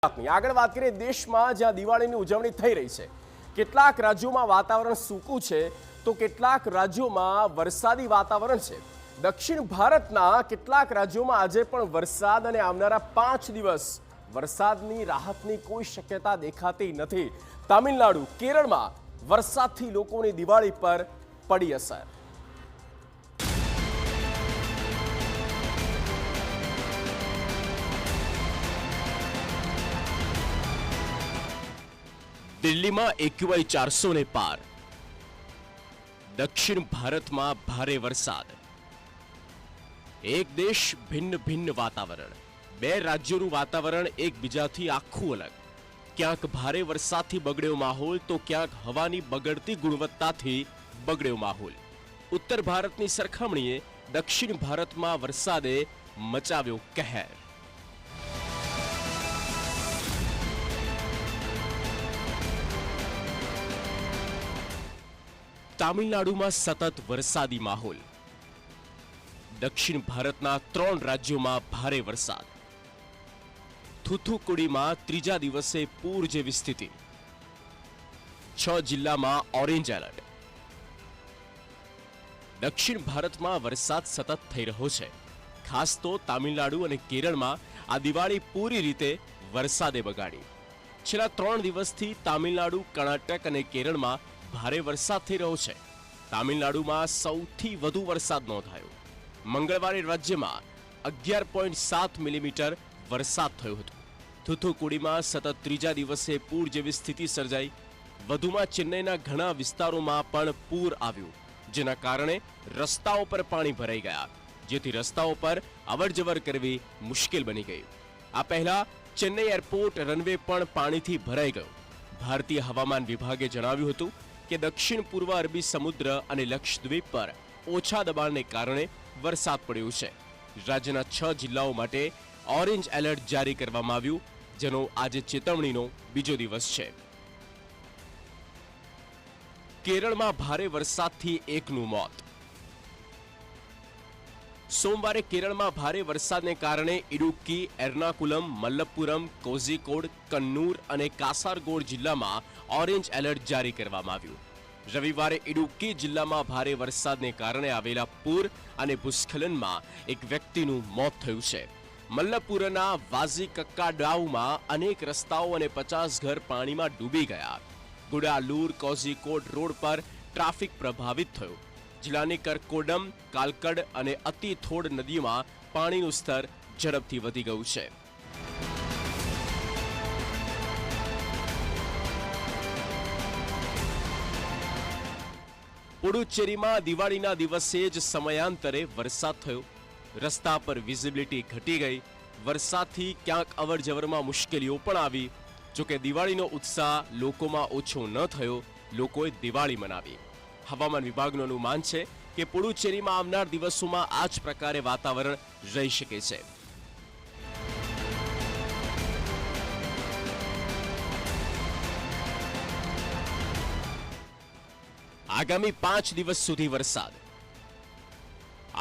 આગળ વાત કરીએ દેશમાં જ્યાં દિવાળીની ઉજવણી થઈ રહી છે, કેટલાક રાજ્યોમાં વાતાવરણ સૂકું છે તો કેટલાક રાજ્યોમાં વરસાદી વાતાવરણ છે. દક્ષિણ ભારતના કેટલાક રાજ્યોમાં આજે પણ વરસાદ અને આવનારા 5 દિવસ વરસાદની રાહતની કોઈ શક્યતા દેખાતી નથી. તામિલનાડુ, કેરળમાં વરસાદથી લોકોની દિવાળી પર પડી અસર. દિલ્હીમાં એક્યુઆઈ 400 ને પાર. દક્ષિણ ભારતમાં ભારે વરસાદ. એક દેશ ભિન્ન ભિન્ન વાતાવરણ. બે રાજ્યોનું વાતાવરણ એકબીજાથી આખું અલગ. ક્યાંક ભારે વરસાદથી બગડ્યો માહોલ તો ક્યાંક હવાની બગડતી ગુણવત્તાથી બગડ્યો માહોલ. ઉત્તર ભારતની સરખામણીએ દક્ષિણ ભારતમાં વરસાદે મચાવ્યો કહેર. તામિલનાડુમાં સતત વરસાદી માહોલ. દક્ષિણ ભારતના 3 રાજ્યોમાં ભારે વરસાદ. થુથુકુડીમાં ત્રીજા દિવસે પૂર જેવી સ્થિતિ. 6 જિલ્લામાં ઓરેન્જ એલર્ટ. દક્ષિણ ભારતમાં વરસાદ સતત થઈ રહ્યો છે. ખાસ તો તામિલનાડુ અને કેરળમાં આ દિવાળી પૂરી રીતે વરસાદે બગાડી. છેલ્લા 3 દિવસથી તામિલનાડુ, કર્ણાટક અને કેરળમાં ભારે વરસાદ થઈ રહ્યો છે. તામિલનાડુમાં સૌથી વધુ વરસાદ નોંધાયો. મંગળવારે રાજ્યમાં 11.7 મિલીમીટર વરસાદ થયો હતો. થુથુકુડીમાં સતત ત્રીજા દિવસે પૂર જેવી સ્થિતિ સર્જાઈ. વધુમાં ચેન્નઈના ઘણા વિસ્તારોમાં પણ પૂર આવ્યું, જેના કારણે રસ્તાઓ પર પાણી ભરાઈ ગયા, જેથી રસ્તાઓ પર અવરજવર કરવી મુશ્કેલ બની ગઈ. આ પહેલા ચેન્નઈ એરપોર્ટ રનવે પણ પાણીથી ભરાઈ ગયો. ભારતીય હવામાન વિભાગે જણાવ્યું હતું કે દક્ષિણ પૂર્વ અરબી સમુદ્ર અને લક્ષદ્વીપ પર ઓછા દબાણને કારણે વરસાદ પડ્યો છે. રાજ્યના 6 જિલ્લાઓ માટે ઓરેન્જ એલર્ટ જારી કરવામાં આવ્યું, જેનો આજે ચેતવણીનો બીજો દિવસ છે. કેરળમાં ભારે વરસાદથી એકનું મોત. સોમવારે કેરળમાં ભારે વરસાદને કારણે ઇડુક્કી, એર્નાકુલમ, મલ્લપુરમ, કોઝિકોડ, કન્નૂર અને કાસારગોડ જિલ્લામાં ઓરેન્જ એલર્ટ જારી કરવામાં આવ્યું. રવિવારે ઇડુક્કી જિલ્લામાં ભારે વરસાદને કારણે આવેલા પૂર અને ભૂસ્ખલનમાં એક વ્યક્તિનું મોત થયું છે. મલ્લપુરના વાઝીકક્કાડાઉમાં અનેક રસ્તાઓ અને 50 ઘર પાણીમાં ડૂબી ગયા. ગુડાલુર કોઝિકોડ રોડ પર ટ્રાફિક પ્રભાવિત થયો. જિલ્લાની કરકોડમ, કાલકડ અને અતિથોડ નદીમાં પાણીનું સ્તર ઝડપથી વધી ગયું છે. પુડુચેરીમાં દિવાળીના દિવસે જ સમયાંતરે વરસાદ થયો. રસ્તા પર વિઝિબિલિટી ઘટી ગઈ. વરસાદથી ક્યાંક અવરજવરમાં મુશ્કેલીઓ પણ આવી. જોકે દિવાળીનો ઉત્સાહ લોકોમાં ઓછો ન થયો. લોકોએ દિવાળી મનાવી. હવામાન વિભાગનું અનુમાન છે કે પુડુચેરીમાં આવનાર દિવસોમાં આ જ પ્રકારે વાતાવરણ રહી શકે છે. આગામી 5 દિવસ સુધી વરસાદ.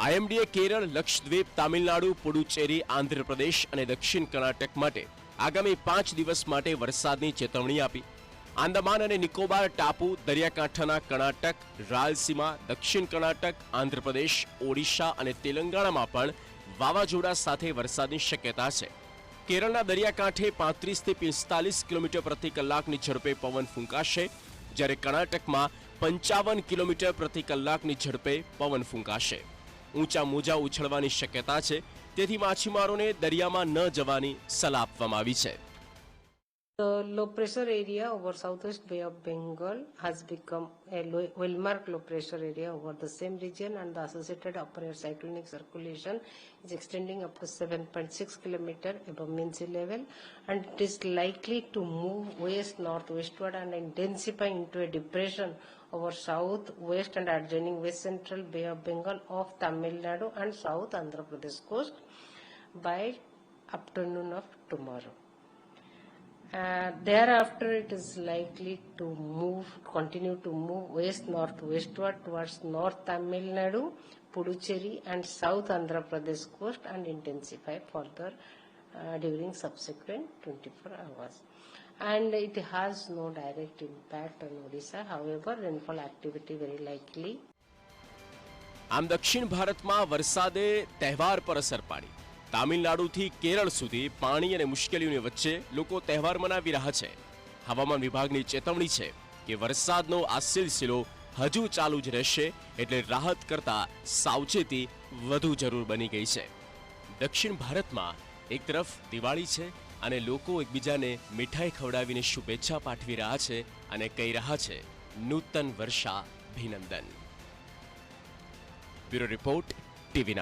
આઈએમડીએ કેરળ, લક્ષદ્વીપ, તામિલનાડુ, પુડુચેરી, આંધ્રપ્રદેશ અને દક્ષિણ કર્ણાટક માટે આગામી 5 દિવસ માટે વરસાદની ચેતવણી આપી. આંદામાન અને નિકોબાર ટાપુ, દરિયાકાંઠાના કર્ણાટક, રાયલસીમા, દક્ષિણ કર્ણાટક, આંધ્રપ્રદેશ, ઓડિશા અને તેલંગાણામાં પણ વાવાઝોડા સાથે વરસાદની શક્યતા છે. કેરળના દરિયાકાંઠે 35 થી 45 કિલોમીટર પ્રતિ કલાકની ઝડપે પવન ફૂંકાશે, જ્યારે કર્ણાટકમાં 55 કિલોમીટર પ્રતિ કલાકની ઝડપે પવન ફૂંકાશે. ઊંચા મોજા ઉછળવાની શક્યતા છે, તેથી માછીમારોને દરિયામાં ન જવાની સલાહ આપવામાં આવી છે. The low pressure area over southwest Bay of Bengal has become a well-marked low pressure area over the same region, and the associated upper air cyclonic circulation is extending up to 7.6 km above mean sea level, and it is likely to move west-northwestward and intensify into a depression over south, west and adjoining west central Bay of Bengal of Tamil Nadu and South Andhra Pradesh coast by afternoon of tomorrow. Thereafter, it is likely to continue to move west-northwestward towards North Tamil Nadu, Puducherry and South Andhra Pradesh coast and intensify further during subsequent 24 hours. And it has no direct impact on Odisha. However, rainfall activity very likely. આમ દક્ષિણ ભારતમાં વરસાદે તહેવાર પર અસર પાડી. તામિલનાડુથી કેરળ સુધી પાણી અને મુશ્કેલીઓની વચ્ચે લોકો તહેવાર મનાવી રહ્યા છે. હવામાન વિભાગની ચેતવણી છે કે વરસાદનો આ સિલસિલો હજુ ચાલુ જ રહેશે, એટલે રાહત કરતા સાવચેતી વધુ જરૂર બની ગઈ છે. દક્ષિણ ભારતમાં એક તરફ દિવાળી છે અને લોકો એકબીજાને મીઠાઈ ખવડાવીને શુભેચ્છા પાઠવી રહ્યા છે અને કહી રહ્યા છે નૂતન વર્ષા અભિનંદન. Bureau report, TV9.